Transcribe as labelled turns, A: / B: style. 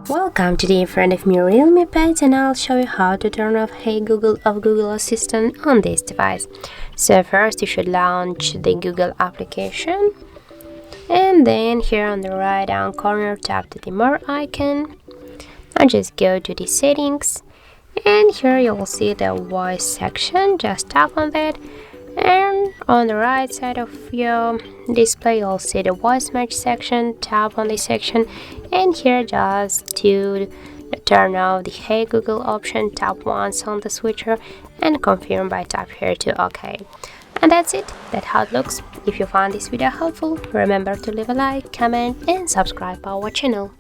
A: Welcome today in front of me REALME Pad, and I'll show you how to turn off Hey Google of Google Assistant on this device. So first you should launch the Google application, and then here on the right down corner tap to the more icon and just go to the settings, and here you will see the voice section. Just tap on that, and on the right side of your display you'll see the voice match section. Tap on this section, and here just to turn off the Hey Google option, tap once on the switcher and confirm by tap here to OK. And that's it. That's how it looks. If you found this video helpful, remember to leave a like, comment and subscribe our channel.